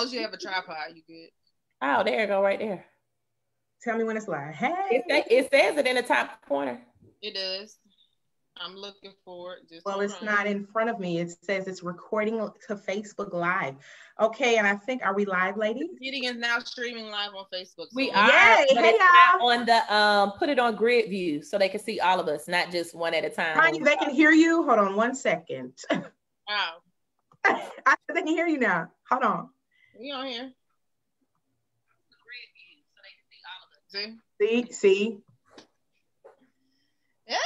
long as you have a tripod, you good. Oh, there you go, right there. Tell me when it's live. Hey. It says it in the top corner. It does. I'm looking for it. Well, it's not in front of me. It says it's recording to Facebook Live. Okay, and I think, are we live, ladies? Meeting is now streaming live on Facebook. We are. Yay! Hey, y'all. On the put it on grid view so they can see all of us, not just one at a time. Tanya, they can hear you. Hold on 1 second. Wow. I said they can hear you now. Hold on. We on here. Grid view so they can see all of us. See. Yeah.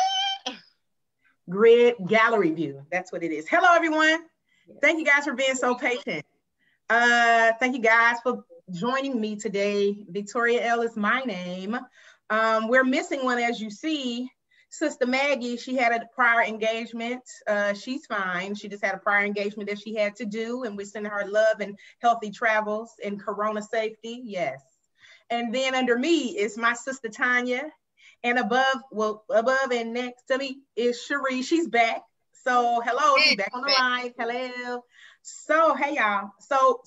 Grid gallery view. That's what it is. Hello, everyone. Thank you guys for being so patient. Thank you guys for joining me today. Victoria L is my name. We're missing one, as you see. Sister Maggie, she had a prior engagement. She's fine. She just had a prior engagement that she had to do, and we're sending her love and healthy travels and Corona safety. Yes. And then under me is my sister Tanya. And above and next to me is Cherie. She's back. So hello, she's back on the line. Hello. So hey y'all. So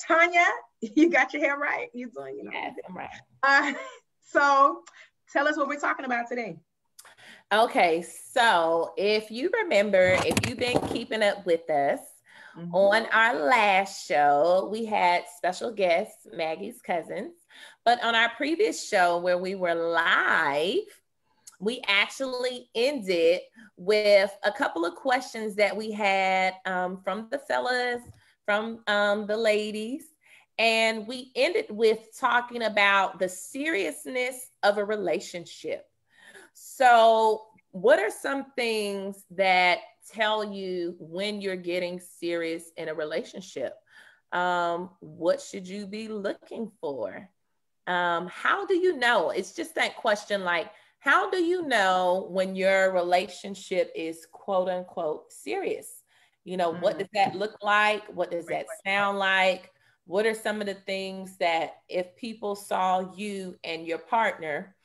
Tanya, you got your hair right? You doing? Yes, I'm right. So tell us what we're talking about today. Okay, so if you remember, if you've been keeping up with us, on our last show, we had special guests, Maggie's cousins. But on our previous show where we were live, we actually ended with a couple of questions that we had from the fellas, from the ladies. And we ended with talking about the seriousness of a relationship. So what are some things that tell you when you're getting serious in a relationship? What should you be looking for? How do you know? It's just that question, like, how do you know when your relationship is quote unquote serious? You know, what does that look like? What does that sound like? What are some of the things that if people saw you and your partner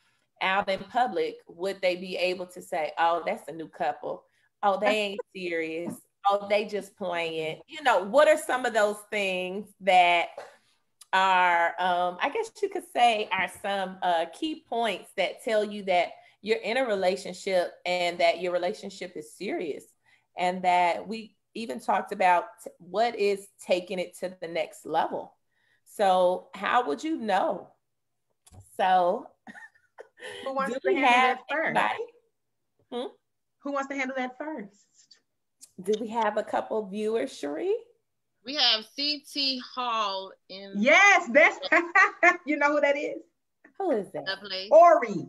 out in public, would they be able to say, oh, that's a new couple? Oh, they ain't serious. Oh, they just playing. You know, what are some of those things that are, I guess you could say, are some key points that tell you that you're in a relationship and that your relationship is serious? And that we even talked about what is taking it to the next level. So how would you know? So who wants to handle that first? Who wants to handle that first? Do we have a couple viewers, Cherie? We have CT Hall in. Yes, that's you know who that is? Who is that? Corey.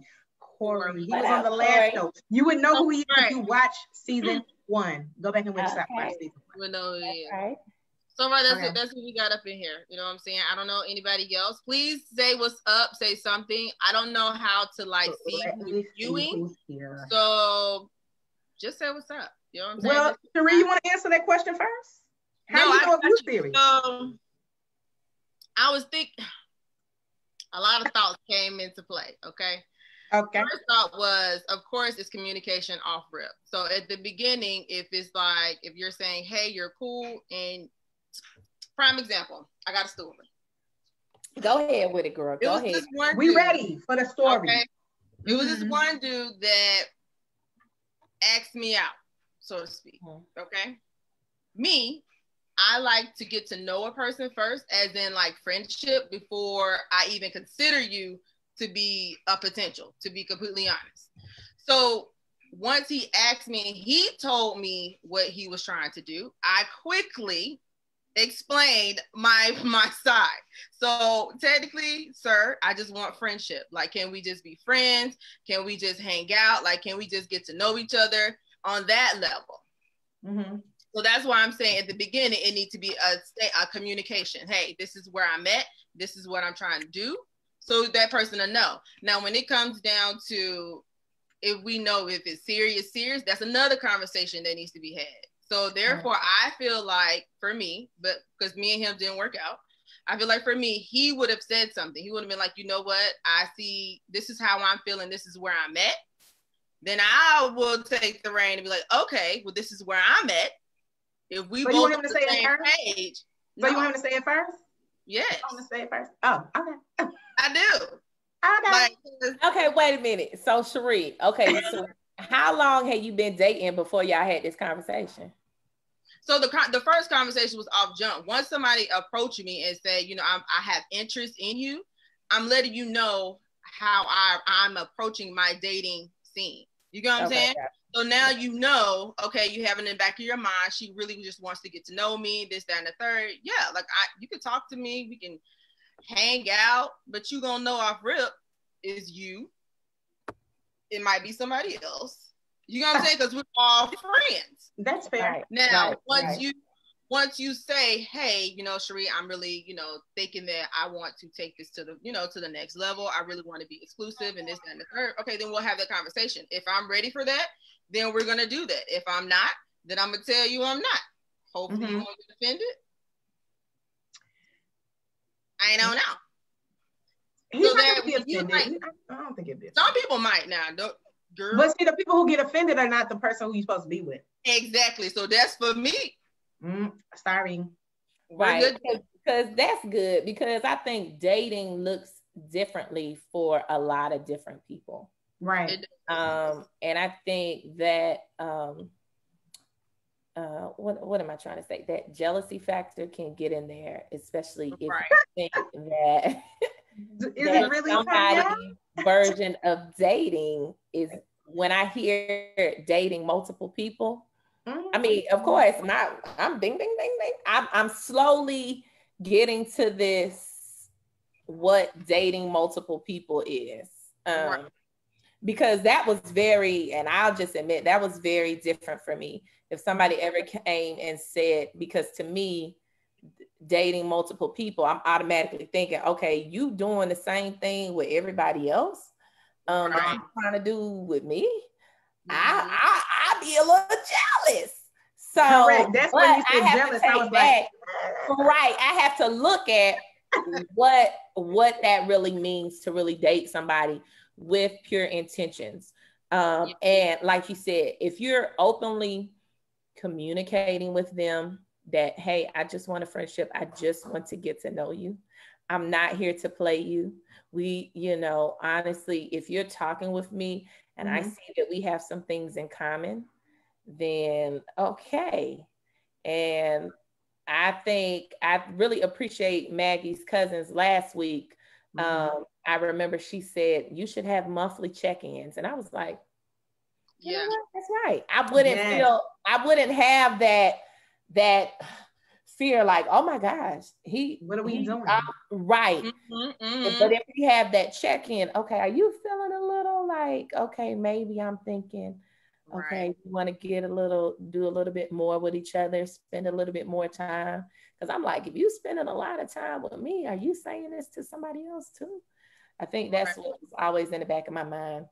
He was on the last show. You would know who he is if you watch season 1. Go back and watch that first season. You would know who he is. Okay. So that's what we got up in here. You know what I'm saying? I don't know anybody else. Please say what's up, say something. I don't know how to like see who's viewing. So just say what's up. You know what I'm saying? Well, Cherie, you want to answer that question first? How do you know if you're serious? I was thinking a lot of thoughts came into play. Okay. First thought was, of course, it's communication off rip. So at the beginning, if it's like, if you're saying, hey, you're cool, and prime example, I got a story. Go ahead with it, girl. Go ahead. We ready for the story. Okay? It was this one dude that asked me out, so to speak. Okay. Me, I like to get to know a person first, as in like friendship, before I even consider you to be a potential, to be completely honest. So once he asked me, he told me what he was trying to do. I quickly explained my side. So technically, sir, I just want friendship. Like, can we just be friends? Can we just hang out? Like, can we just get to know each other on that level? So that's why I'm saying at the beginning, it needs to be a communication. Hey, this is where I'm at. This is what I'm trying to do. So that person will know. Now, when it comes down to if we know if it's serious, that's another conversation that needs to be had. So therefore, I feel like for me, but because me and him didn't work out, I feel like for me, he would have said something. He would have been like, you know what? I see, this is how I'm feeling. This is where I'm at. Then I will take the reign and be like, okay, well, this is where I'm at. If we both on the same page. So you want him to say it first? Yes. I'm gonna say it first. Oh, okay. I do. Okay. Like, okay, wait a minute. So Sheree, okay, so how long had you been dating before y'all had this conversation? so the first conversation was off jump. Once somebody approached me and said, you know, I have interest in you, I'm letting you know how I'm approaching my dating scene. You get what I'm saying? Yeah. So now you know, okay, you have it in the back of your mind. She really just wants to get to know me, this, that, and the third. Yeah, like you can talk to me, we can hang out, but you gonna know off rip is you. It might be somebody else. You know what I'm saying? Because we're all friends. That's fair. Right, Now, once you say, hey, you know, Sheree, I'm really, you know, thinking that I want to take this to the, you know, to the next level. I really want to be exclusive and this, that, and the third. Okay, then we'll have that conversation. If I'm ready for that, then we're gonna do that. If I'm not, then I'm gonna tell you I'm not. Hopefully you won't get offended. I don't know. He's not gonna be offended. I don't think it'd be offended. Some people might now. Girl. But see, the people who get offended are not the person who you're supposed to be with. Exactly. So that's for me. Sorry. Right. Because that's good, because I think dating looks differently for a lot of different people. Right. And I think that what am I trying to say? That jealousy factor can get in there, especially if you think that is it really somebody's version of dating is when I hear dating multiple people. I mean, of course, I'm ding, ding, ding, ding. I'm slowly getting to this, what dating multiple people is. Because that was very, and I'll just admit, that was very different for me. If somebody ever came and said, because to me, dating multiple people, I'm automatically thinking, okay, you doing the same thing with everybody else that you're trying to do with me. I be a little jealous. So correct. That's when you say jealous. I was like, right. I have to look at what that really means to really date somebody with pure intentions. And like you said, if you're openly communicating with them that, hey, I just want a friendship. I just want to get to know you. I'm not here to play you. We, you know, honestly, if you're talking with me and I see that we have some things in common, then okay. And I think I really appreciate Maggie's cousins last week. I remember she said, you should have monthly check-ins. And I was like, you know what? That's right. I wouldn't have that fear, like, oh my gosh, what are we doing? Right. But if we have that check-in, okay, are you feeling a little like, okay, maybe I'm thinking, okay, we want to do a little bit more with each other, spend a little bit more time. Because I'm like, if you spending a lot of time with me, are you saying this to somebody else too? I think that's what's always in the back of my mind.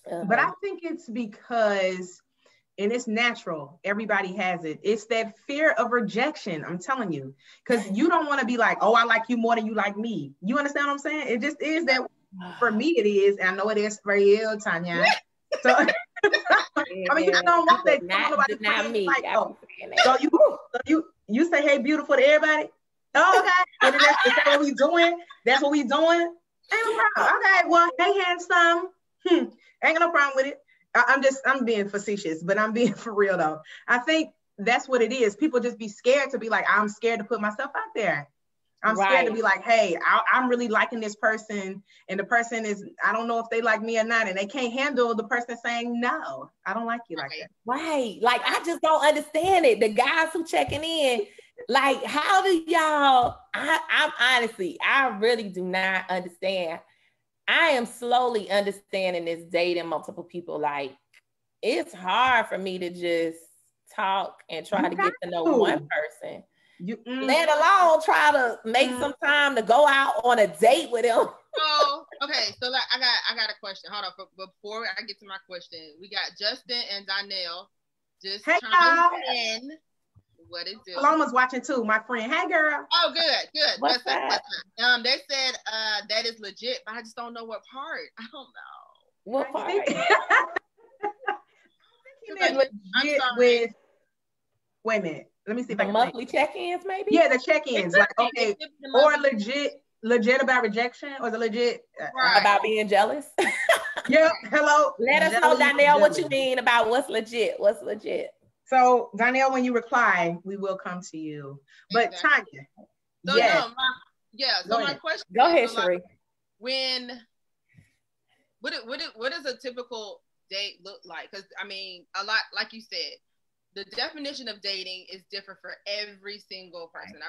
But I think it's because, and it's natural, everybody has it. It's that fear of rejection, I'm telling you. Because you don't want to be like, oh, I like you more than you like me. You understand what I'm saying? It just is that, for me it is, and I know it is for you, Tanya. So, I mean, you don't want that. Not me. Like, oh. So you say, hey, beautiful to everybody? Oh, okay. And then that's what we doing? That's what we doing? Ain't no problem. Okay, well, hey, handsome. Ain't no problem with it. I'm being facetious, but I'm being for real though. I think that's what it is. People just be scared to be like, I'm scared to put myself out there. I'm scared to be like, hey, I'm really liking this person, and the person is, I don't know if they like me or not, and they can't handle the person saying, no, I don't like you like that. Right. Like, I just don't understand it. The guys who checking in, like, how do y'all, I'm honestly, I really do not understand. I am slowly understanding this dating multiple people. Like, it's hard for me to just talk and try to get to know one person. Let alone try to make some time to go out on a date with them. Oh, okay. So like, I got a question. Hold on, before I get to my question, we got Justin and Donnell just chiming in. What it do? Paloma's watching too, my friend. Hey, girl. Oh, good. What's that? They said that is legit, but I just don't know what part. I don't know. What part? Legit with, wait a minute. Let me see if the I can monthly check-ins, maybe. Yeah, the check-ins. Like, okay, or legit about rejection, or the legit about being jealous. Yeah. Hello. Let us know, Donnell, what you mean about what's legit. What's legit? So, Donnell, when you reply, we will come to you. But Tanya, so yes. So my question. Go ahead, Sheree. What does a typical date look like? Because I mean, a lot, like you said, the definition of dating is different for every single person.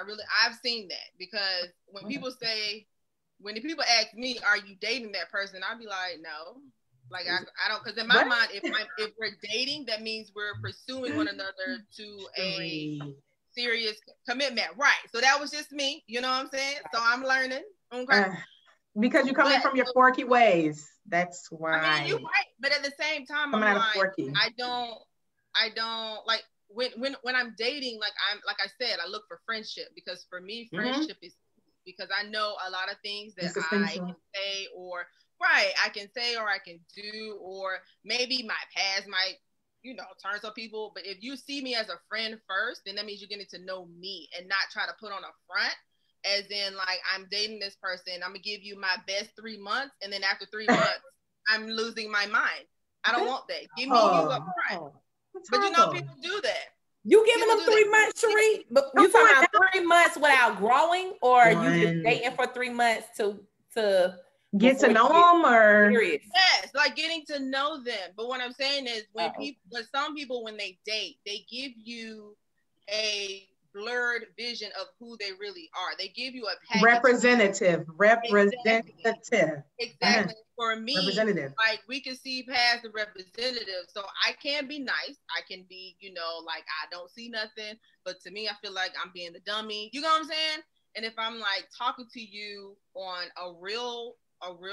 I've seen that, because when people ask me, "Are you dating that person?" I'll be like, "No." Like I don't, because in my mind, if we're dating, that means we're pursuing one another to a serious commitment, right? So that was just me. You know what I'm saying? So I'm learning. Okay. Because you're coming from your quirky ways. That's why. I mean, you're right, but at the same time, I'm like, I don't like when I'm dating. Like I said, I look for friendship, because for me, friendship is, because I know a lot of things that I can say or I can do, or maybe my past might, turn some people. But if you see me as a friend first, then that means you're getting to know me and not try to put on a front. As in, like, I'm dating this person, I'm gonna give you my best 3 months, and then after 3 months, I'm losing my mind. I don't want that. Give me you up front. But people do that. You giving them 3 months, Sheree? But you talking about 3 months without growing, or are you just dating for 3 months to get to know them, or serious? Yes, like getting to know them. But what I'm saying is, some people, when they date, they give you a blurred vision of who they really are. They give you a package. Representative. Exactly. For me, like, we can see past the representative. So I can be nice. I can be, like, I don't see nothing. But to me, I feel like I'm being the dummy. You know what I'm saying? And if I'm like talking to you on a real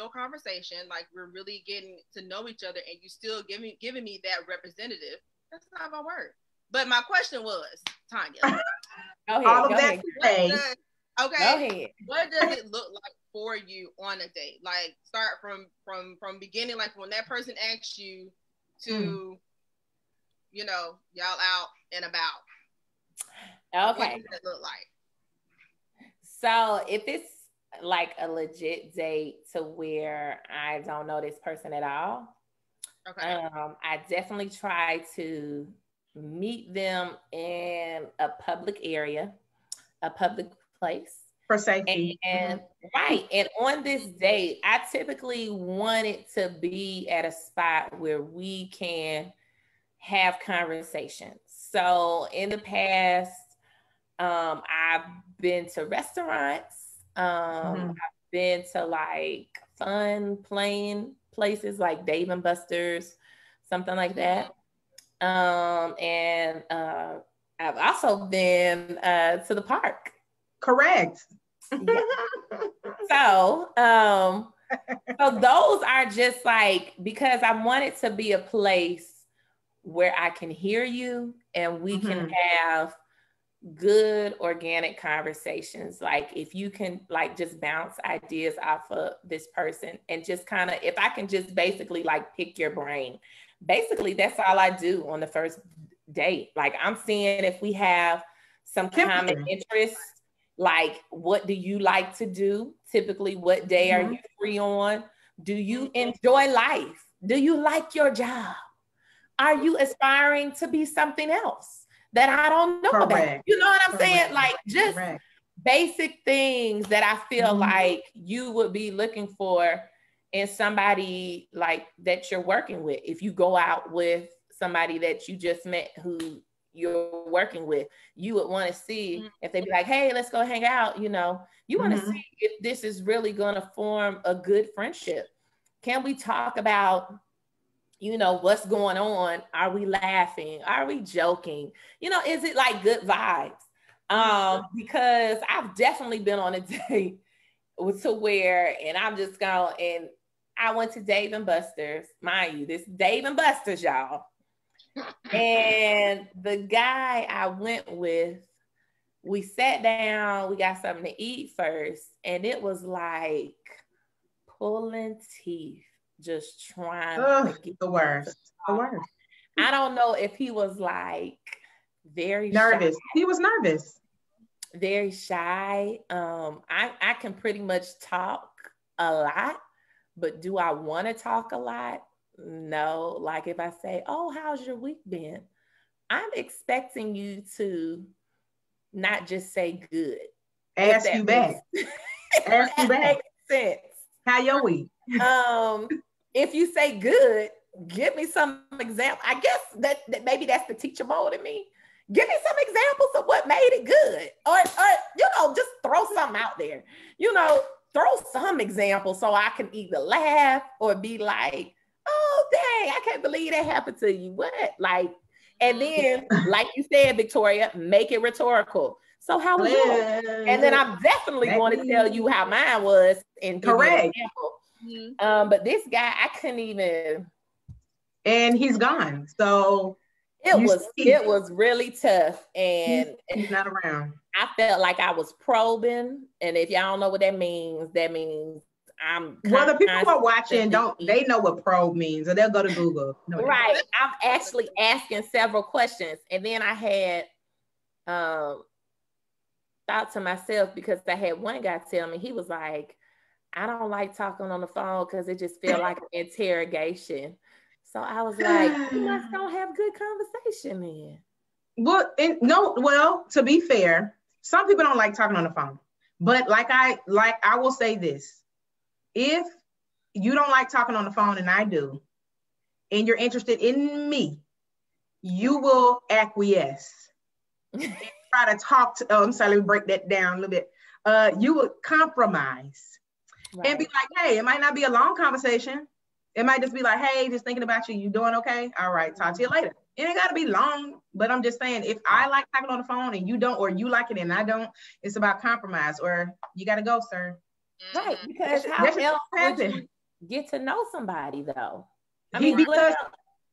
conversation, like we're really getting to know each other, and you still giving me that representative, that's not gonna work. But my question was, Tanya. All of that today. Okay. Go ahead. What does it look like for you on a date? Like, start from beginning, like when that person asks you to, y'all out and about. Okay. What does it look like? So if it's like a legit date to where I don't know this person at all, I definitely try to meet them in a public area, a public place. For safety. And and on this date, I typically want it to be at a spot where we can have conversations. So in the past, I've been to restaurants. I've been to like fun playing places like Dave and Buster's, something like that. And I've also been to the park. Correct. Yeah. So those are just like, because I want it to be a place where I can hear you and we can have good organic conversations. Like, if you can like just bounce ideas off of this person, and just kind of, if I can just basically like pick your brain. Basically, that's all I do on the first date. Like, I'm seeing if we have some common interests. Like, what do you like to do? Typically, what day are you free on? Do you enjoy life? Do you like your job? Are you aspiring to be something else that I don't know about? You know what I'm saying? Like, just basic things that I feel like you would be looking for in somebody like that you're working with. If you go out with somebody that you just met who you're working with, you would want to see if they'd be like, hey, let's go hang out. You want to see if this is really going to form a good friendship. Can we talk about, what's going on? Are we laughing? Are we joking? Is it like good vibes? Because I've definitely been on a date to where, and I'm just going, and I went to Dave and Buster's, mind you, this Dave and Buster's, y'all. And the guy I went with, we sat down, we got something to eat first, and it was like pulling teeth, just trying to get the worst. I don't know if he was like Very nervous. Shy. He was nervous. Very shy. I can pretty much talk a lot, but do I want to talk a lot? No. Like if I say, "Oh, how's your week been?" I'm expecting you to not just say good. Ask you back. Ask you back. Makes sense. How your week? If you say good, give me some example. I guess that maybe that's the teacher mode in me. Give me some examples of what made it good, or just throw something out there. Throw some examples so I can either laugh or be like, "Oh, dang, I can't believe that happened to you." What? And then, like you said, Victoria, make it rhetorical. So how was yours? And then I'm definitely going to tell you how mine was and give you an example. But this guy, I couldn't even. And he's gone. So it was really tough. And he's not around. I felt like I was probing. And if y'all don't know what that means I'm well, the people who are watching they know what probe means, or they'll go to Google. Right. I'm actually asking several questions. And then I had thought to myself, because I had one guy tell me, he was like, "I don't like talking on the phone because it just felt like an interrogation." So I was like, "You must don't have good conversation then." Well, to be fair, some people don't like talking on the phone. But I will say this. If you don't like talking on the phone and I do, and you're interested in me, you will acquiesce. Try to talk to, I'm sorry, let me break that down a little bit. You would compromise and be like, "Hey, it might not be a long conversation. It might just be like, "Hey, just thinking about you. You doing okay? All right, talk to you later." It ain't got to be long, but I'm just saying, if I like talking on the phone and you don't, or you like it and I don't, it's about compromise, or you got to go, sir. Right, because how else would you get to know somebody, though? Because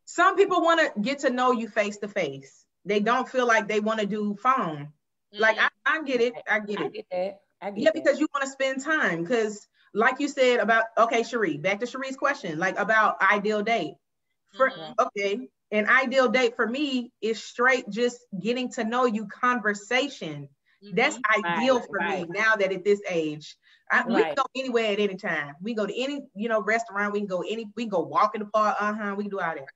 some people want to get to know you face to face. They don't feel like they want to do phone. Like I get it. I get it. Because you want to spend time. Because like you said about, okay, Cherie, back to Cherie's question, like about ideal date. An ideal date for me is straight just getting to know you, conversation. That's ideal for me now that at this age. We can go anywhere at any time. We go to any, restaurant. We can go walk in the park. We can do all that.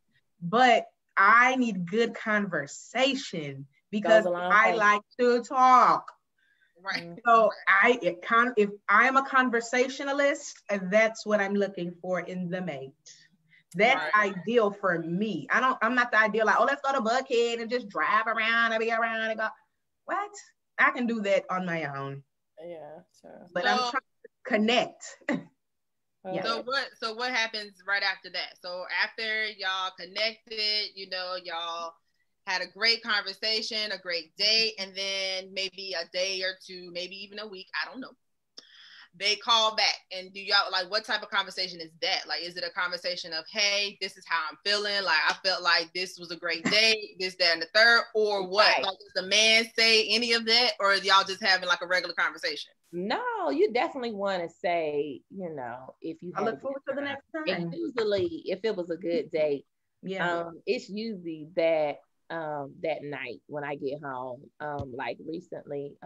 But I need good conversation because I like to talk. Right. So if I am a conversationalist, that's what I'm looking for in the mate. That's ideal for me. I'm not the ideal like, "Oh, let's go to Buckhead and just drive around and be around and go." What? I can do that on my own. Yeah, sure. But I'm trying to connect. Yeah. So what happens right after that? So after y'all connected, y'all had a great conversation, a great date, and then maybe a day or two, maybe even a week, I don't know, they call back, and do y'all, like, what type of conversation is that? Like, is it a conversation of, "Hey, this is how I'm feeling, like I felt like this was a great date, this, that, and the third," or what? Like, does the man say any of that, or is y'all just having like a regular conversation? No, you definitely want to say, if you I look forward to the next time. And usually if it was a good date, it's usually that that night when I get home. Like recently,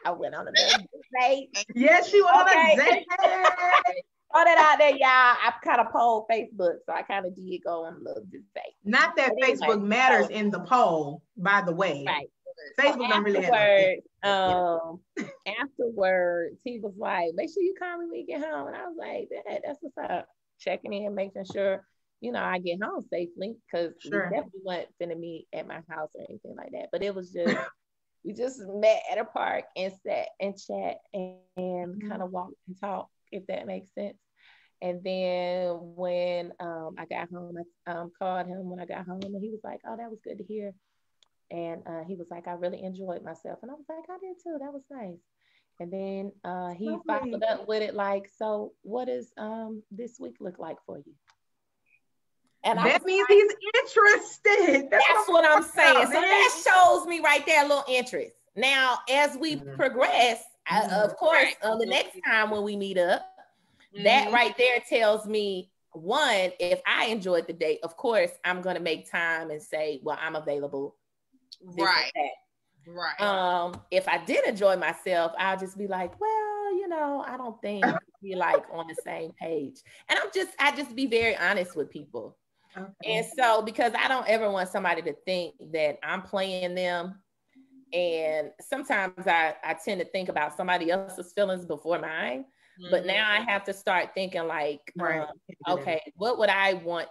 I went on a little date. Yes, she went on a date. All that out there, y'all. I kind of polled Facebook, so I kind of did go on a little date. Not that Facebook matters in the poll, by the way. Right. Facebook don't really have afterwards, he was like, "Make sure you call me when you get home." And I was like, "That's what's up." Checking in, making sure, I get home safely, because we definitely wasn't finna meet at my house or anything like that. But it was just, we just met at a park and sat and chat and kind of walked and talked, if that makes sense. And then when I got home, I called him when I got home, and he was like, "Oh, that was good to hear." And he was like, "I really enjoyed myself." And I was like, "I did too. That was nice." And then he followed up with it like, "So what does this week look like for you?" And that means he's interested. That's what I'm saying. So that shows me right there a little interest. Now, as we progress, of course, the next time when we meet up, that right there tells me one, if I enjoyed the date, of course, I'm going to make time and say, well, I'm available. Right. Right. If I did enjoy myself, I'll just be like, well, you know, I don't think we like on the same page. And I just be very honest with people. Okay. And so, because I don't ever want somebody to think that I'm playing them. And sometimes I tend to think about somebody else's feelings before mine. Mm-hmm. But now I have to start thinking like, right. Okay, what would I want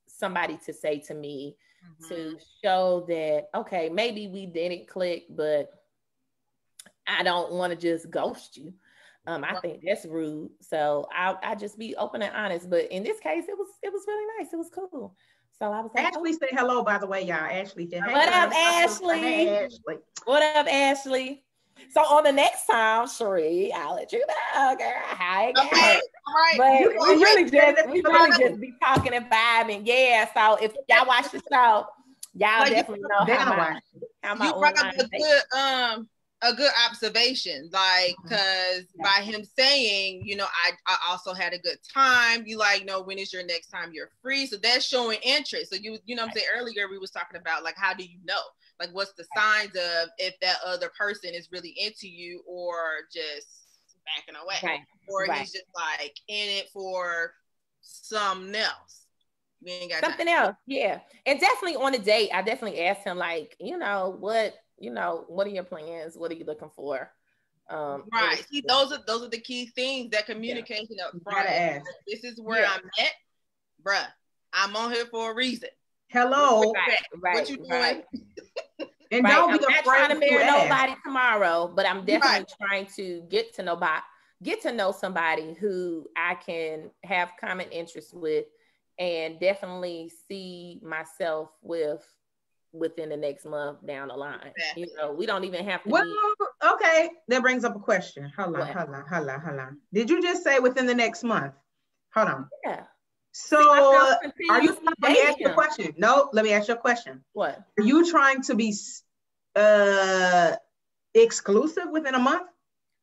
somebody to say to me to show that, okay, maybe we didn't click, but I don't want to just ghost you. I think that's rude. So I just be open and honest. But in this case, it was really nice. It was cool. So I was like, Ashley said hello, by the way, y'all. Ashley said, hey, what up, Ashley? Hey, Ashley. What up, Ashley? So on the next time, Sheree, I'll let you know, girl. Hi, girl. Okay, all right. But we really just be talking and vibing. Yeah. So if y'all watch the show, y'all definitely know how my brought up a good observation, like, because by him saying, you know, I also had a good time, you like, no, when is your next time you're free? So that's showing interest. So you know what I'm saying, earlier we was talking about, like, how do you know? Like, what's the signs of if that other person is really into you or just backing away? Right. Or he's just like in it for something else. We ain't got something else. Yeah. And definitely on a date, I definitely asked him, like, you know, what are your plans? What are you looking for? Right. See, those are the key things, that communication up front. This is where I'm at, bruh. I'm on here for a reason. Hello. Right. What you doing? Right. And don't be I'm not trying to marry nobody tomorrow, but I'm definitely trying to get to know somebody who I can have common interests with, and definitely see myself within the next month down the line. You know, we don't even have to meet. Okay, that brings up a question. Hold on. Did you just say within the next month? Hold on. Yeah. So are you, let me ask you a question. No, let me ask you a question. What? Are you trying to be exclusive within a month?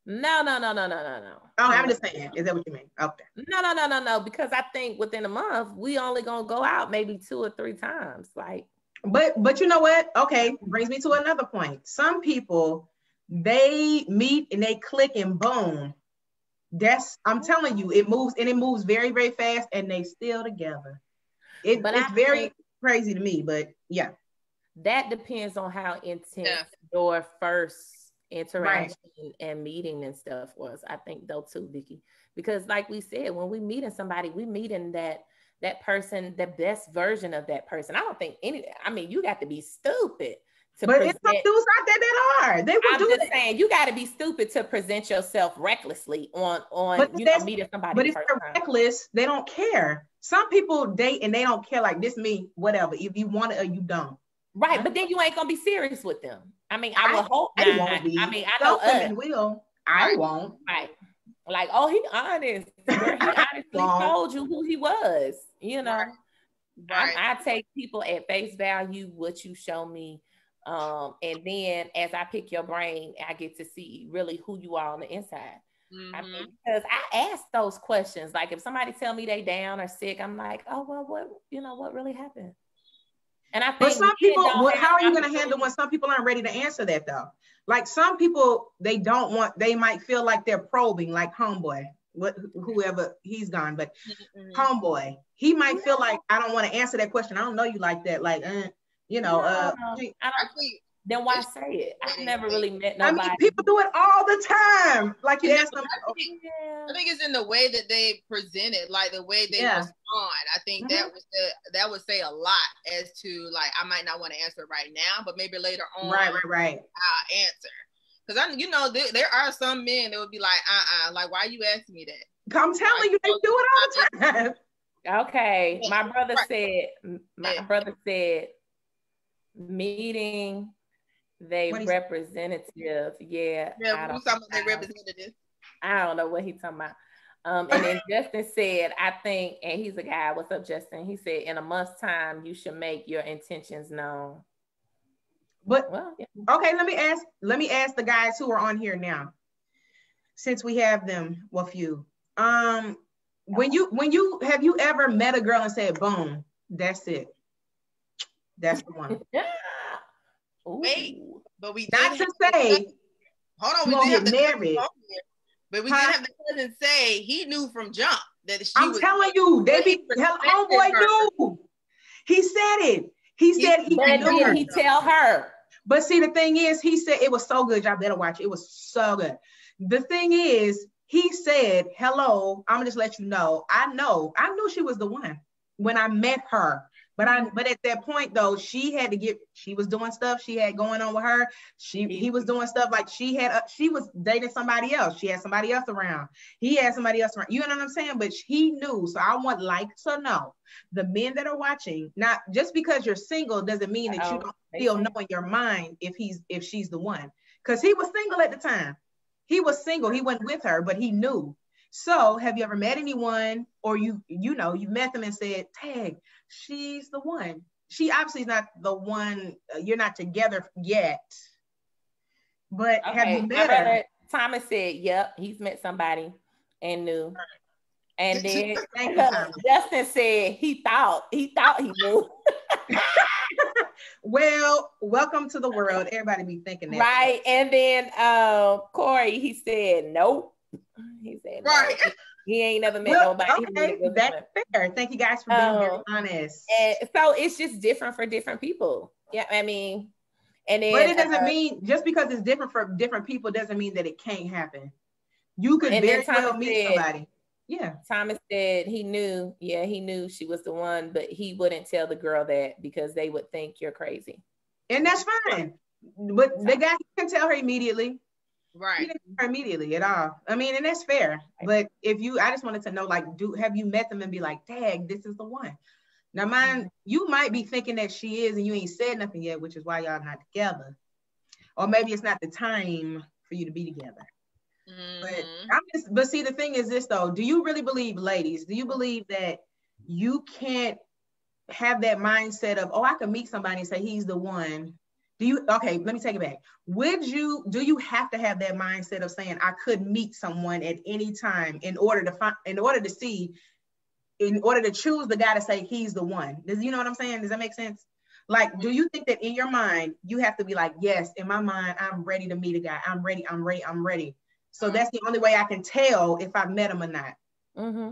No. Oh, I'm just saying. Is that what you mean? Okay. No. Because I think within a month, we only gonna go out maybe 2 or 3 times. Like, but you know what? Okay, brings me to another point. Some people, they meet and they click and boom. I'm telling you, it moves very, very fast, and they still together. It's very crazy to me, but yeah. That depends on how intense your first interaction and meeting and stuff was. I think though too, Vicky, because like we said, when we meeting somebody, we meeting that person, the best version of that person. I don't think you got to be stupid. But it's some dudes out there that are. They will do that. Saying you got to be stupid to present yourself recklessly on meeting somebody. But if they're reckless, they don't care. Some people date and they don't care. Like, this me, whatever. If you want it or you don't. Right, but then you ain't gonna be serious with them. I mean, I will hope they won't be. I mean, I know women will. I won't. Right. Like, oh, he honest. He honestly told you who he was. You know. Right. I take people at face value, what you show me. And then as I pick your brain, I get to see really who you are on the inside. Mm-hmm. I mean, because I ask those questions. Like, if somebody tell me they down or sick, I'm like, oh, well, what really happened? And I think, but some people, how are you going to handle when some people aren't ready to answer that though? Like, some people, they might feel like they're probing, like homeboy, whoever he's gone, but homeboy, he might feel like, I don't want to answer that question. I don't know you like that. Like, I don't think. Then why say it? I've never really met nobody. I mean, people do it all the time. Like, you ask them. I think it's in the way that they present it, like the way they respond. I think that would say a lot as to, like, I might not want to answer right now, but maybe later on, right, I'll answer. Because there are some men that would be like, like, why are you asking me that? I'm telling you, they do it all the time. Okay, my brother said, meeting they representative. Yeah, I don't know their representative. I don't know what he's talking about. And then Justin said, I think, and he's a guy. What's up, Justin? He said, in a month's time, you should make your intentions known. But okay, let me ask the guys who are on here now, since we have them. Well, few. When you have you ever met a girl and said, boom, that's it. That's the one. Wait, but we not to say, hold on, we we did did get married. But we did have the cousin say he knew from jump that she I'm telling you, they be homeboy knew. He said it. He said he knew her. He tell her. But see, the thing is, he said it was so good. Y'all better watch it. It was so good. The thing is, he said, hello, I'm gonna just let you know. I knew she was the one when I met her. But at that point though, she was doing stuff she had going on with her. He was doing stuff like she was dating somebody else. She had somebody else around. He had somebody else around. You know what I'm saying? But he knew. So I want to know the men that are watching, not just because you're single doesn't mean that you don't still know in your mind if she's the one. Because he was single at the time. He was single. He wasn't with her, but he knew. So have you ever met anyone, or you met them and said, tag, she's the one. She obviously is not the one. You're not together yet. But have you met her? Thomas said, yep, he's met somebody and knew. And then Justin said he thought he knew. Well, welcome to the world. Everybody be thinking that. Right. And then Corey, he said, nope. He said, right. No. He ain't never met nobody. Okay, that's fair. Thank you guys for being very honest. And so it's just different for different people. Yeah, I mean, and then, but it doesn't mean just because it's different for different people doesn't mean that it can't happen. You could very well meet somebody. Yeah. Thomas said he knew. Yeah, he knew she was the one, but he wouldn't tell the girl that because they would think you're crazy. And that's fine. But the guy can tell her immediately. Right. He didn't tell her immediately at all. I mean, and that's fair. But I just wanted to know, like, have you met them and be like, tag, this is the one. Now, you might be thinking that she is and you ain't said nothing yet, which is why y'all not together. Or maybe it's not the time for you to be together. But see, the thing is this though, do you really believe, ladies, do you believe that you can't have that mindset of, I could meet somebody and say he's the one? Okay, let me take it back. Do you have to have that mindset of saying I could meet someone at any time in order to choose the guy to say he's the one? You know what I'm saying? Does that make sense? Like, do you think that in your mind, you have to be like, yes, in my mind, I'm ready to meet a guy. I'm ready. So that's the only way I can tell if I've met him or not. Mm-hmm.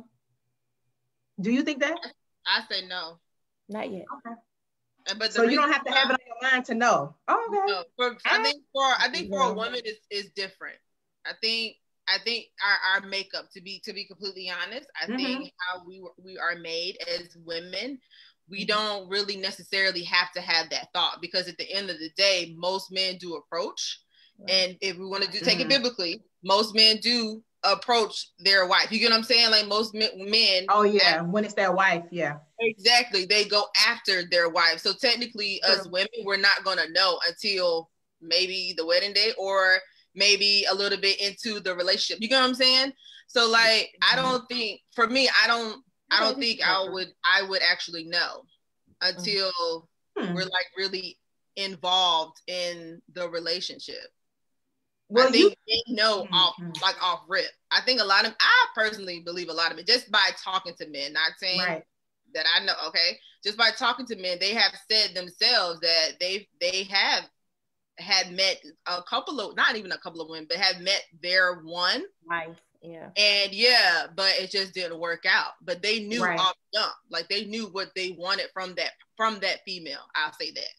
Do you think that? I say no. Not yet. Okay. But so you don't have to have it on your mind to know. Oh, okay. No. I think for a woman is different. I think our makeup, to be completely honest, I think how we are made as women, we don't really necessarily have to have that thought, because at the end of the day, most men do approach. Right. And if we want to take it biblically, most men do approach their wife. You get what I'm saying? Like most men. Oh yeah, when it's their wife, yeah. Exactly, they go after their wife. So technically, us women, we're not gonna know until maybe the wedding day or maybe a little bit into the relationship. You get what I'm saying? So like, I don't think, for me, I don't think I would actually know until we're like really involved in the relationship. Well, I think they know off rip. I think I personally believe a lot of it just by talking to men, not saying that I know, okay? Just by talking to men, they have said themselves that they have had met a couple of, not even a couple of women, but have met their one. Right. Yeah. And but it just didn't work out. But they knew off jump, like they knew what they wanted from that female. I'll say that.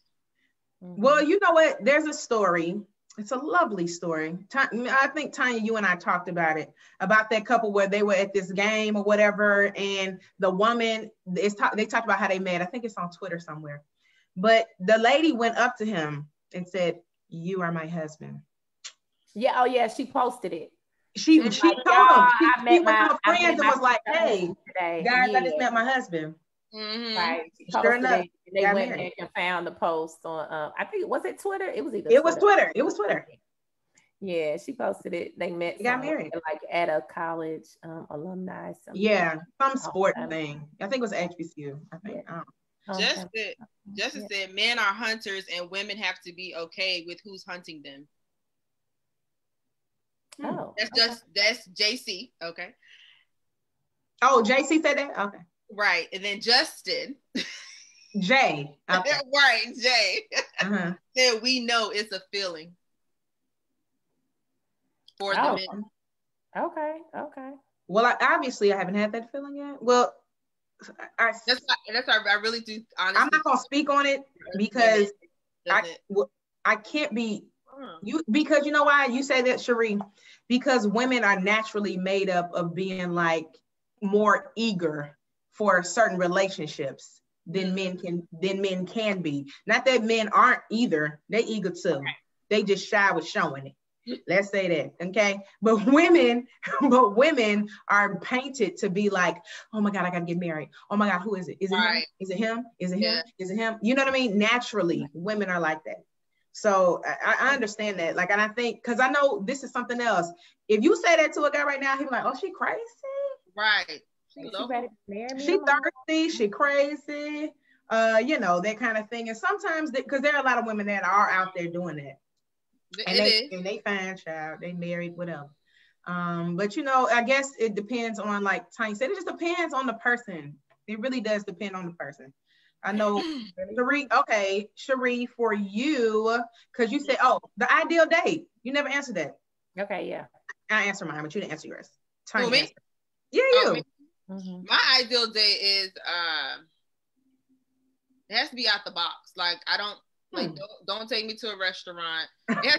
Well, you know what? There's a story. It's a lovely story. I think, Tanya, you and I talked about it, about that couple where they were at this game or whatever, and the woman, they talked about how they met. I think it's on Twitter somewhere. But the lady went up to him and said, "You are my husband." Yeah. Oh, yeah. She posted it. She told him. She went to her friends and was like, "Hey, guys, I just met my husband." Mm-hmm. Right. Sure enough, they went back and found the post on. I think was it Twitter? It was either. It was Twitter. Yeah, she posted it. They met. They got married, like at a college alumni. Some sport thing. I think it was HBCU. I think. Justice said, "Men are hunters, and women have to be okay with who's hunting them." Oh, that's JC. Okay. Oh, JC said that? Okay. Right. And then Justin. Jay. Okay. Right, Jay. Then we know it's a feeling for the men. Okay. Well, obviously I haven't had that feeling yet. Well, that's why I really do. Honestly, I'm not gonna speak on it because I can't be you, because you know why you say that, Cherie? Because women are naturally made up of being like more eager for certain relationships than men can be. Not that men aren't either; they eager too. Okay. They just shy with showing it. Let's say that, okay? But women are painted to be like, oh my God, I gotta get married. Oh my God, who is it? Is it him? Is it him? Is it him? Is it him? You know what I mean? Naturally, women are like that. So I understand that. Like, and I think, because I know this is something else. If you say that to a guy right now, he'll be like, oh, she crazy? Right. She thirsty, she crazy, you know, that kind of thing. And sometimes, because there are a lot of women that are out there doing that. And they fine, child, they married, whatever. But you know, I guess it depends on, like Tanya said, it just depends on the person. It really does depend on the person. I know, Cherie, for you, because you said, oh, the ideal date. You never answered that. Okay, yeah. I answered mine, but you didn't answer yours. Tanya answered. Yeah, you. My ideal date is it has to be out the box. Like, I don't. Like, don't take me to a restaurant.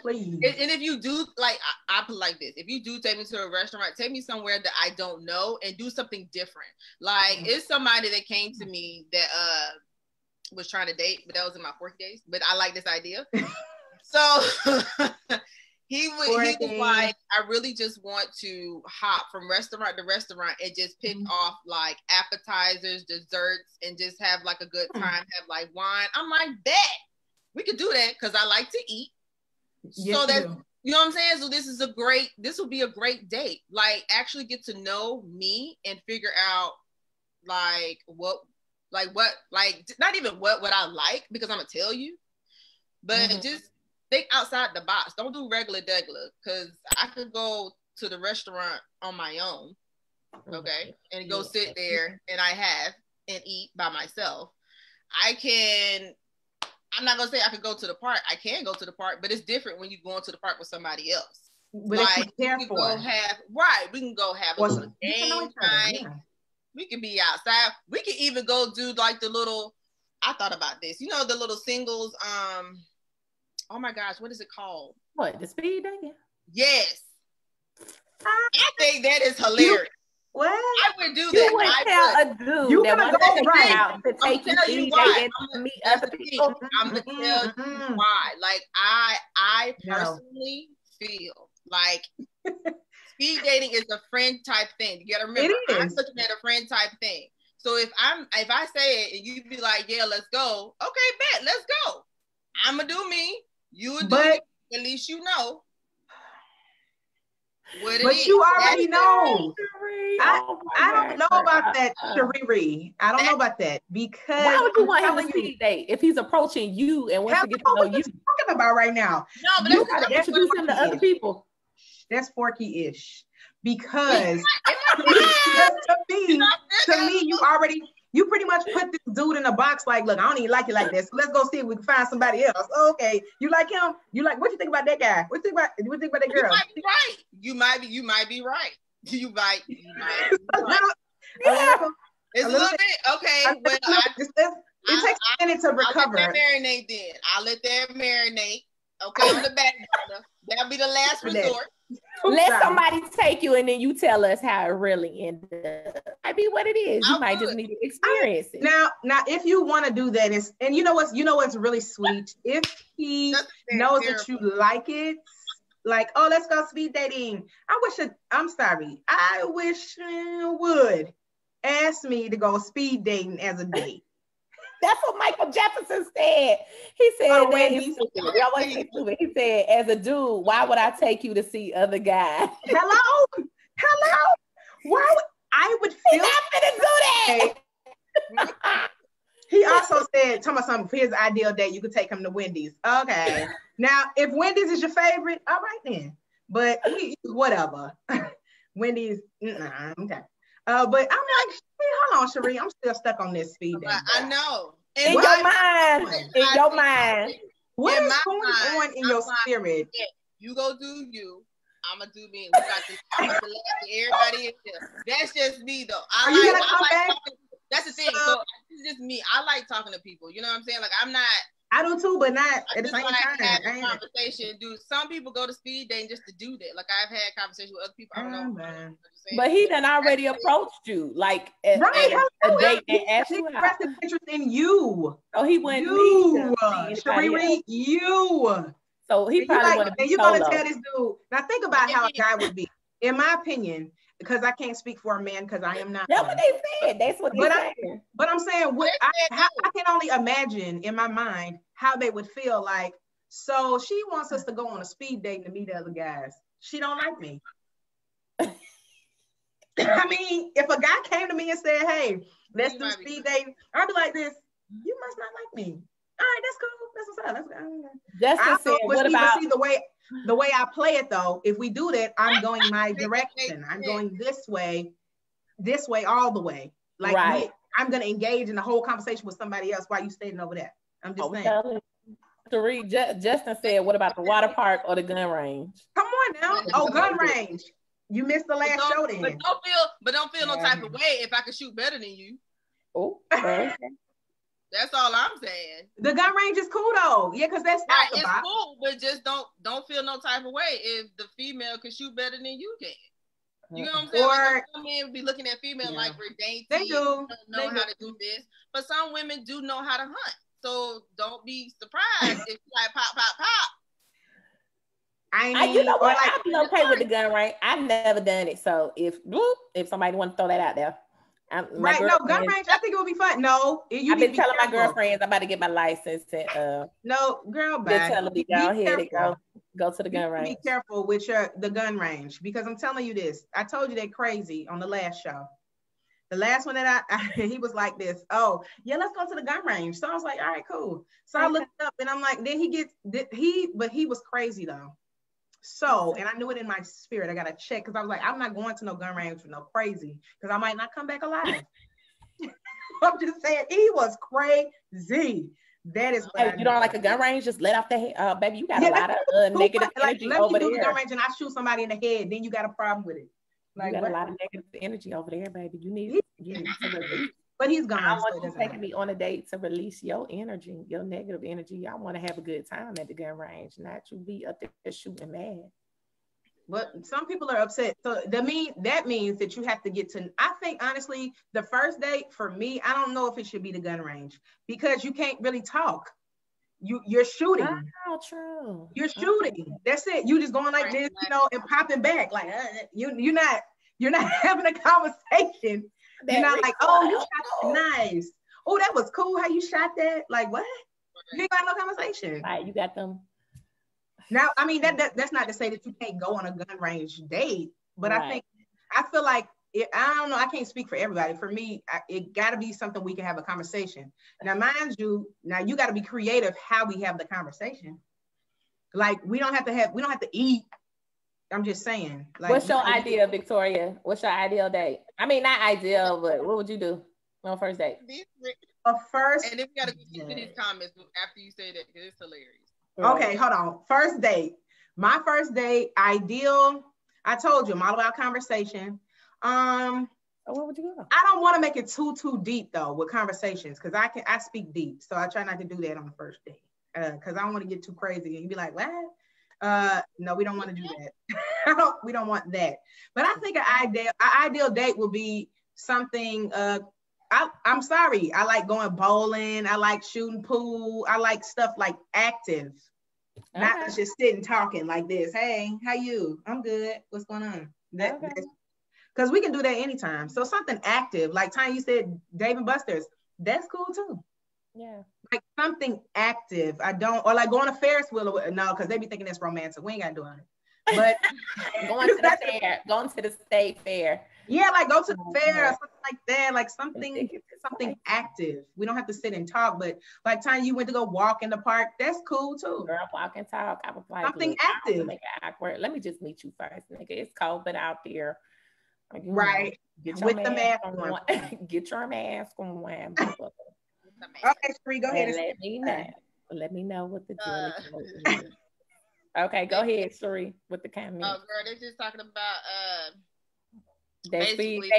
Please. And if you do, like, I put like this. If you do take me to a restaurant, take me somewhere that I don't know and do something different. Like, it's somebody that came to me that was trying to date, but that was in my 40 days. But I like this idea. So he was like, I really just want to hop from restaurant to restaurant and just pick off like appetizers, desserts, and just have like a good time, have like wine. I'm like, bet. We could do that because I like to eat. Yes, so that you know what I'm saying? So this will be a great date. Like, actually get to know me and figure out like what not even what I like, because I'm gonna tell you, but just think outside the box. Don't do regular because I could go to the restaurant on my own, okay, and go sit there and eat by myself. I'm not gonna say I could go to the park. I can go to the park, but it's different when you're going to the park with somebody else. But like, we can go have a little game time. Yeah. We can be outside. We can even go do like the little. I thought about this. You know, the little singles. Oh my gosh, what is it called? What, the speed dating? Yes. I think that is hilarious. What? I would do that. You would tell a dude you that want to go out to take you speed dating to meet other people. I'm gonna tell you why. Like, I personally feel like speed dating is a friend type thing. You gotta remember, I'm looking at a friend type thing. So if I say it and you be like, yeah, let's go. Okay, bet, let's go. I'm gonna do me. You would do you. At least you know. But you already know. I don't know about that, Cherie. I don't know about that, because why would you want him to speed date if he's approaching you and wants to get to know you? Talking about right now. No, but you gotta introduce him to other people. That's Forky-ish, because to me, you pretty much put this dude in a box. Like, look, I don't even like you like this. So let's go see if we can find somebody else. Okay, you like him? You like? What you think about that guy? What you think about that girl? You might be right. You might be right. You might be right. It's a little bit okay. But it takes a minute to recover. I'll let that marinate then. I'll let that marinate. Okay, on the back burner. That'll be the last resort. Let somebody take you and then you tell us how it really ended up. Might be what it is. You might just need to experience it. Now, if you want to do that, and you know what's really sweet? If he knows that you like it, like, oh, let's go speed dating. I wish would ask me to go speed dating as a date. That's what Michael Jefferson said. He said, he said, as a dude, why would I take you to see other guys? Hello? Why would I feel? He's not gonna do that. He also said, tell me something, for his ideal date, you could take him to Wendy's. Okay. Now, if Wendy's is your favorite, all right then. But whatever. Wendy's, okay. But I'm like, hold on, Cherie, I'm still stuck on this speed date. I know. In your mind. What is going on in your spirit? You go do you. I'ma do me. We got to let everybody in here. That's just me though. Are you gonna come back? That's the thing. So it's just me. I like talking to people. You know what I'm saying? Like I'm not. I do too, but not at the same time. Have conversation. Do some people go to speed dating just to do that? Like I've had conversations with other people. I don't know. But he done already approached you, like a date and asked you out. Interest in you. Oh, he wouldn't you, Cherie, you. So he probably want to be you're gonna tell this dude. Now think about how a guy would be. In my opinion, because I can't speak for a man because I am not. That's what they said. That's what they said. But I'm saying I can only imagine in my mind how they would feel like. So she wants us to go on a speed date to meet other guys. She don't like me. I mean, if a guy came to me and said, "Hey, let's do speed dating," I'd be like, "This, you must not like me." All right, that's cool. That's what's up. That's what about the way I play it though? If we do that, I'm going my direction. I'm going this way all the way. Like I'm gonna engage in the whole conversation with somebody else while you standing over there. I'm just saying. Three, Justin said, "What about the water park or the gun range?" Come on now. Oh, gun range. You missed the last show then. But don't feel no type of way if I can shoot better than you. Oh, okay. That's all I'm saying. The gun range is cool though. Yeah, because that's right, it's cool, but just don't feel no type of way if the female can shoot better than you can. You know what I'm saying? Like, some men be looking at female like we're dainty. They do. Don't know how to do this. But some women do know how to hunt. So don't be surprised if you like pop, pop, pop. You know what? I'd be okay with the gun range. I've never done it. So if somebody want to throw that out there. Gun range, I think it would be fun. No, I've been telling my girlfriends I'm about to get my license and no, girl, they're telling me go ahead and go to the gun range. Be careful with the gun range because I'm telling you this. I told you they're crazy on the last show. The last one that he was like this. Oh yeah, let's go to the gun range. So I was like, all right, cool. So I looked up and I'm like, then he was crazy though. So, and I knew it in my spirit. I got to check because I was like, I'm not going to no gun range for no crazy because I might not come back alive. I'm just saying, he was crazy. That is what you don't like a gun range? Just let off the head. Baby, you got a lot of negative energy over there. Let me do the gun range and I shoot somebody in the head. Then you got a problem with it. Like, you got a lot of negative energy over there, baby. You need to But he's gone. I want you taking me on a date to release your energy, your negative energy. I want to have a good time at the gun range, not you be up there shooting mad. But some people are upset. So that means that you have to get to, I think honestly, the first date for me, I don't know if it should be the gun range because you can't really talk. You're shooting. Oh, true. You're shooting. That's it. You just going like this, and popping back. Like you're not having a conversation. You're not like, oh, you shot that nice. Oh, that was cool how you shot that. Like, what? You ain't got no conversation. Right, you got them. Now, I mean, that's not to say that you can't go on a gun range date, but I feel like, I don't know, I can't speak for everybody. For me, it got to be something we can have a conversation. Now, mind you, you got to be creative how we have the conversation. Like, we don't have to eat. I'm just saying. Like, what's your idea, Victoria? What's your ideal date? I mean, not ideal, but what would you do on a first date? A first. And if you gotta get to these comments after you say that, because it's hilarious. Okay, hold on. First date. My first date, ideal. I told you, I'm all about conversation. What would you do? I don't want to make it too deep though with conversations because I speak deep, so I try not to do that on the first date because I don't want to get too crazy and you be like, what? No, we don't want to do that. We don't want that. But I think an ideal date will be something. I'm sorry. I like going bowling. I like shooting pool. I like stuff like active, not just sitting talking like this. Hey, how you? I'm good. What's going on? Because we can do that anytime. So something active, like Tanya, you said Dave and Buster's. That's cool too. Yeah. Like something active. Or like going to Ferris wheel. No, because they be thinking that's romantic. We ain't got to do it. But going to the state fair. Yeah, like go to the fair or something like that. Like something active. We don't have to sit and talk. But like time you went to go walk in the park, that's cool too. Girl, walk and talk. I was like, something active. Make it awkward. Let me just meet you first, nigga. It's cold, but out there. Right. With the mask on. Get your mask on. Okay, Sheree, go ahead. Let me know what the Julie is. Okay, go ahead, Sheree, with the comment. Oh, girl, they're just talking about basically when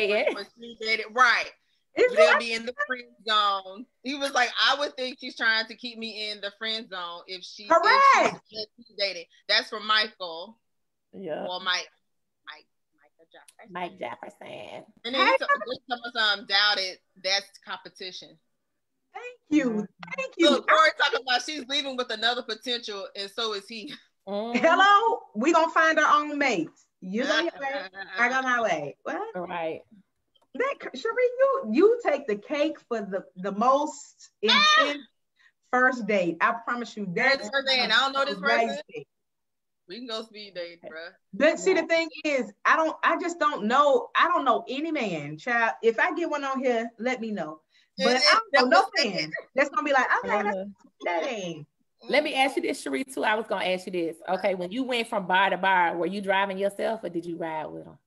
she dated, right. They'll be in the friend zone. He was like, I would think she's trying to keep me in the friend zone if she's dating. That's from Michael. Yeah. Or Mike Jefferson. And then some doubted that's competition. Thank you. Look, Corey talking about she's leaving with another potential, and so is he. Hello, we gonna find our own mates. You go your way, I go my way. What? All right. Sheree, you take the cake for the most intense first date. I promise you that. I don't know this person. We can go speed date, bro. But see, the thing is, I just don't know. I don't know any man, child. If I get one on here, let me know. But I don't know no man that's gonna be like, okay, that ain't. Let me ask you this, Sheree, too. I was gonna ask you this. Okay, when you went from bar to bar, were you driving yourself or did you ride with him?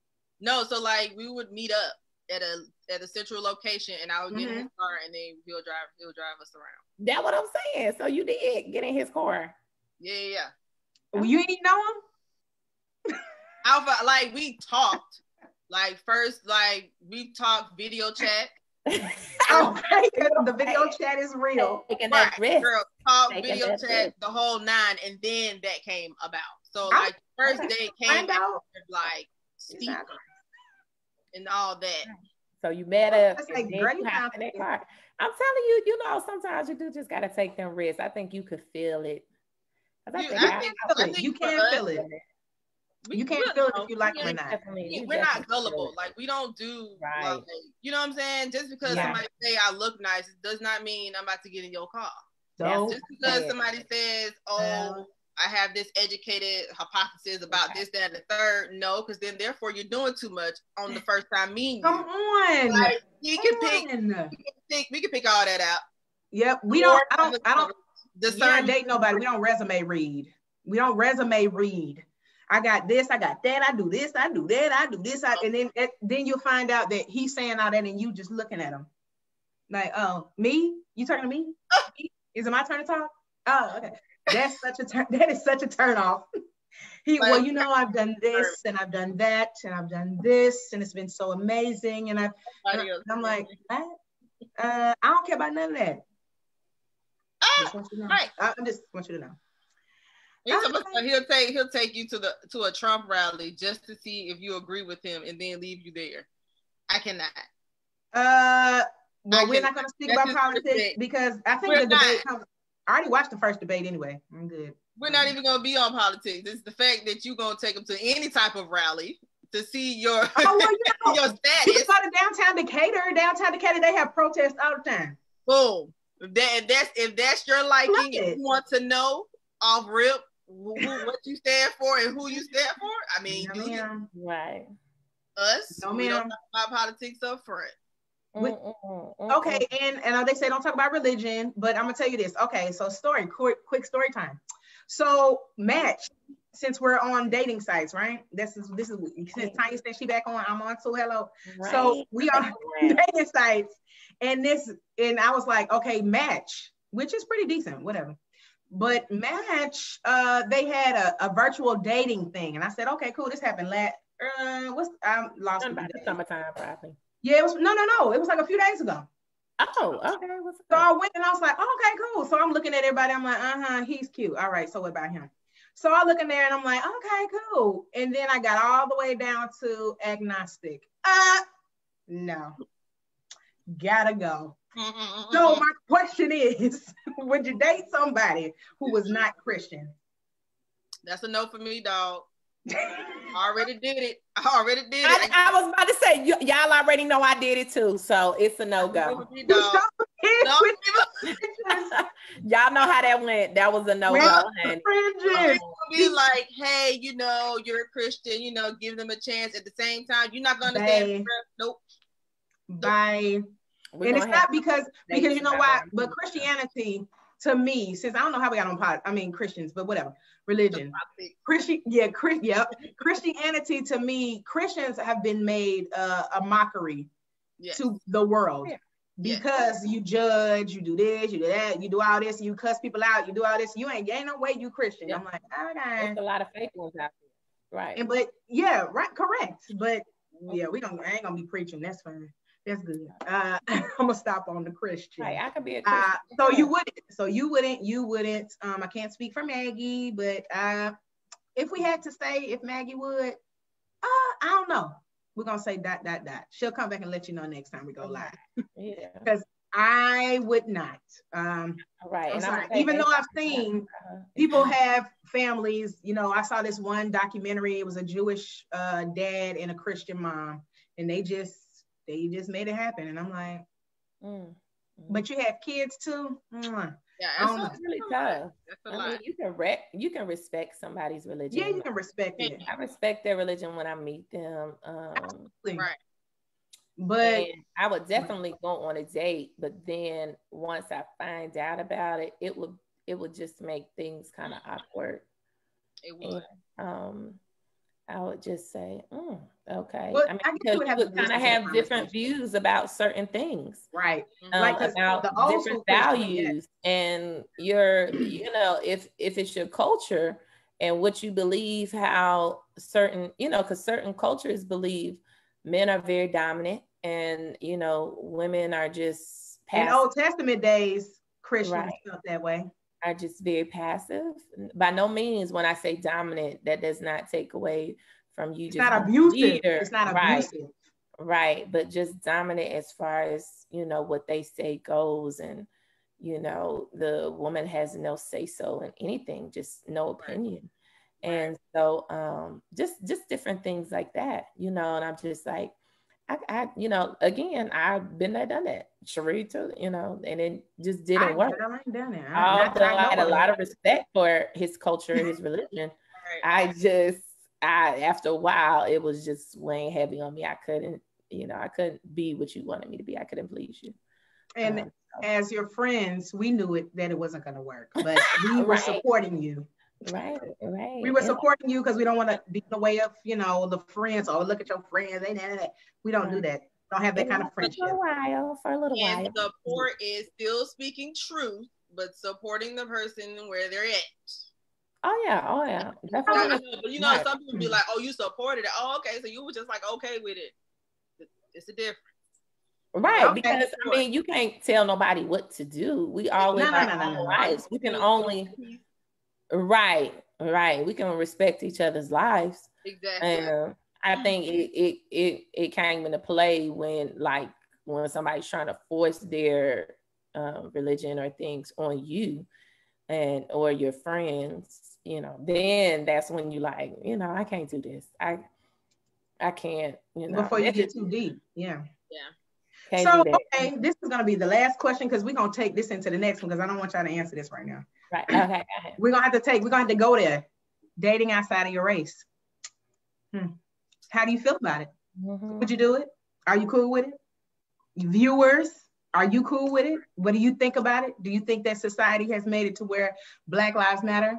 No, so like we would meet up at a central location, and I would get in his car, and then he'll drive us around. That's what I'm saying. So you did get in his car. Yeah. Well, you ain't know him? Like we talked. Like first, like we talked video chat. Okay, the video chat is real. Right, girl, talk video chat the whole 9, and then that came about. So like first date came out like steep and all that. So you met up. And then you hopped in that car. I'm telling you, you know, sometimes you do just gotta take them risks. I think you could feel it. You can't feel it. You can't feel it if you like them or not. We're not gullible. Like we don't do like, you know what I'm saying? Just because somebody say I look nice, it does not mean I'm about to get in your car. Just because somebody says, oh, I have this educated hypothesis about this, that, and the third. No, because then therefore you're doing too much on the first time meeting. Come on. Like, we can pick all that out. Yep. I don't date nobody. We don't resume read. I got this, I got that, I do this, I do that, I do this, and then you'll find out that he's saying all that and you just looking at him. Like, oh, me? You talking to me? Is it my turn to talk? Oh, okay. That is such a turn off. Well, you know, I've done this and I've done that and I've done this and it's been so amazing. And I'm like, what? I don't care about none of that. Right. I just want you to know. He'll take you to a Trump rally just to see if you agree with him and then leave you there. I cannot. Well, we're not going to speak about politics because I think the debate I already watched the first debate anyway. I'm good. We're not even going to be on politics. It's the fact that you're going to take him to any type of rally to see your your status. You go to downtown Decatur, they have protests all the time. Boom. If that's your liking, if you want to know off rip what you stand for and who you stand for, I mean, right. Us, we don't talk about politics up front. Okay, and they say don't talk about religion, but I'm gonna tell you this. Okay, so quick story time. So Match, since we're on dating sites, right? This is since Tanya said she back on, I'm on. So hello. Right. So we are dating sites, and I was like, okay, Match, which is pretty decent, whatever. But Match, they had a virtual dating thing, and I said, okay, cool. This happened I lost the summertime probably. Yeah, it was no. It was like a few days ago. Oh, okay. So I went and I was like, oh, okay, cool. So I'm looking at everybody. I'm like, he's cute. All right, so what about him? So I look in there and I'm like, okay, cool. And then I got all the way down to agnostic. No. Gotta go. So my question is, would you date somebody who was not Christian? That's a no for me, dog. I already did it. I was about to say, y'all already know I did it too, so it's a no-go. Y'all know how that went. That was a no-go, honey. Be like, hey, you're a Christian, give them a chance. At the same time, you're not gonna understand. Nope. Bye. And it's not because you know why, but Christianity, to me, since I don't know how we got on Christians, but whatever, religion. Christianity, to me, Christians have been made a mockery to the world. Because you judge, you do this, you do that, you do all this, you cuss people out, you do all this, you ain't no way you Christian. I'm like, okay. There's a lot of fake ones out there. Right. But correct. But I ain't gonna be preaching. That's fine. That's good. I'm gonna stop on the Christian. Right, I could be a Christian. So you wouldn't. I can't speak for Maggie, but if we had to say if Maggie would, I don't know. We're gonna say ... She'll come back and let you know next time we go live. Yeah. Because I would not. Right. I'm sorry. Even though I've seen people have families, I saw this one documentary. It was a Jewish dad and a Christian mom, and they just made it happen. And I'm like, but you have kids too. Yeah, it's really tough. You can respect somebody's religion. Yeah, you can respect it. I respect their religion when I meet them. Right. But I would definitely go on a date, but then once I find out about it, it would just make things kind of awkward. It would. And, I would just say, okay. Well, because you would kind of have different views about certain things, right? About different values, and if it's your culture and what you believe, how certain, because certain cultures believe men are very dominant, and women are just passive. In Old Testament days, Christians felt that way. Are just very passive. By no means, when I say dominant, that does not take away from you. It's not abusive. It's not abusive. Right. But just dominant as far as, what they say goes, and, the woman has no say so in anything, just no opinion. Right. And so just different things like that, and I'm just like, I again, I've been there, done that. Cherie too, and it just didn't work. Although I had a lot of respect for his culture, his religion. Right. After a while, it was just weighing heavy on me. I couldn't be what you wanted me to be. I couldn't please you. And as your friends, we knew that it wasn't going to work, but we were supporting you. Right. We were supporting you because we don't want to be in the way of, the friends. Oh, look at your friends. We don't do that. We don't have that kind of friendship. For a little while. And support is still speaking truth, but supporting the person where they're at. Oh yeah. Definitely. But some people be like, "Oh, you supported it." Oh, okay. So you were just like okay with it. It's a difference. Right, because you can't tell nobody what to do. We all live our own lives. We can only Right. We can respect each other's lives. Exactly. And I think it came into play when somebody's trying to force their religion or things on you or your friends, then that's when you I can't do this. I can't, Before you get too deep. Yeah. Yeah. Okay, this is going to be the last question because we're going to take this into the next one because I don't want y'all to answer this right now. Right. Okay. We're going to have to go there. Dating outside of your race. How do you feel about it? Mm-hmm. Would you do it? Are you cool with it? Viewers, are you cool with it? What do you think about it? Do you think that society has made it to where Black Lives Matter?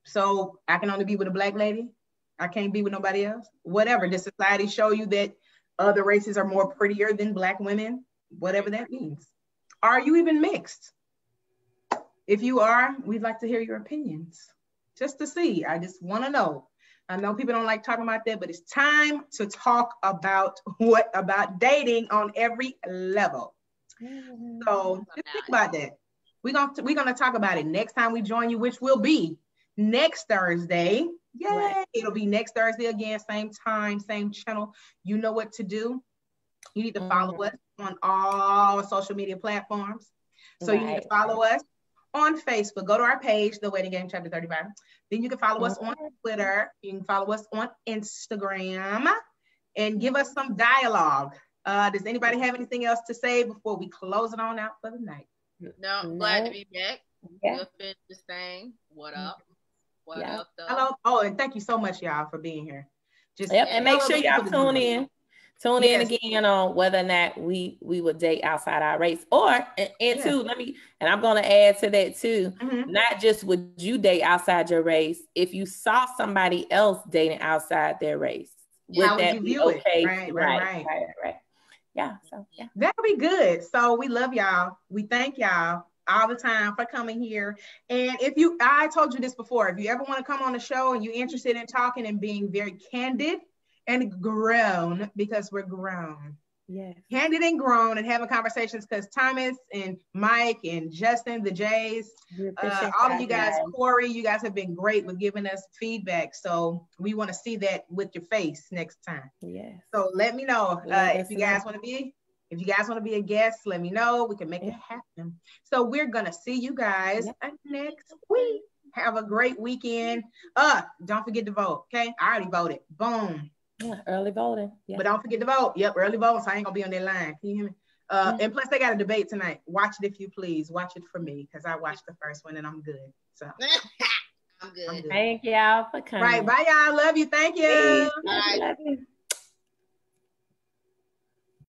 So I can only be with a Black lady? I can't be with nobody else? Whatever. Does society show you that other races are more prettier than Black women? Whatever that means. Are you even mixed? If you are, we'd like to hear your opinions. Just to see. I just want to know. I know people don't like talking about that, but it's time to talk about dating on every level. Mm-hmm. So just think about that. We're gonna talk about it next time we join you, which will be next Thursday. Yay! Right. It'll be next Thursday again, same time, same channel. You know what to do. You need to follow us on all social media platforms. So you need to follow us on Facebook. Go to our page, The Wedding Game Chapter 35. Then you can follow us on Twitter. You can follow us on Instagram and give us some dialogue. Does anybody have anything else to say before we close it on out for the night? No, I'm glad to be back. Yeah. We'll finish this thing. What up? What up, though? Hello. Oh, and thank you so much, y'all, for being here. And make sure y'all tune in Tune in again on whether or not we would date outside our race, or and two, I'm going to add to that too. Not just would you date outside your race, if you saw somebody else dating outside their race, how would you view it? Right. Yeah, so yeah, that'll be good. So we love y'all. We thank y'all all the time for coming here. And I told you this before, if you ever want to come on the show and you're interested in talking and being very candid and grown, because we're grown. Yes. Candid and grown, and having conversations, because Thomas and Mike and Justin, the Jays, all of you guys, Corey, you guys have been great with giving us feedback. So we want to see that with your face next time. Yeah. So let me know if you guys want to be. If you guys want to be a guest, let me know. We can make it happen. So we're gonna see you guys next week. Have a great weekend. Don't forget to vote. Okay, I already voted. Boom. Yeah, early voting. Yeah. But don't forget to vote. Yep, early voting. So I ain't gonna be on that line. Can you hear me? And plus, they got a debate tonight. Watch it if you please. Watch it for me, because I watched the first one and I'm good. So I'm good. Thank y'all for coming. Right, bye y'all. Love you. Thank you. Love you.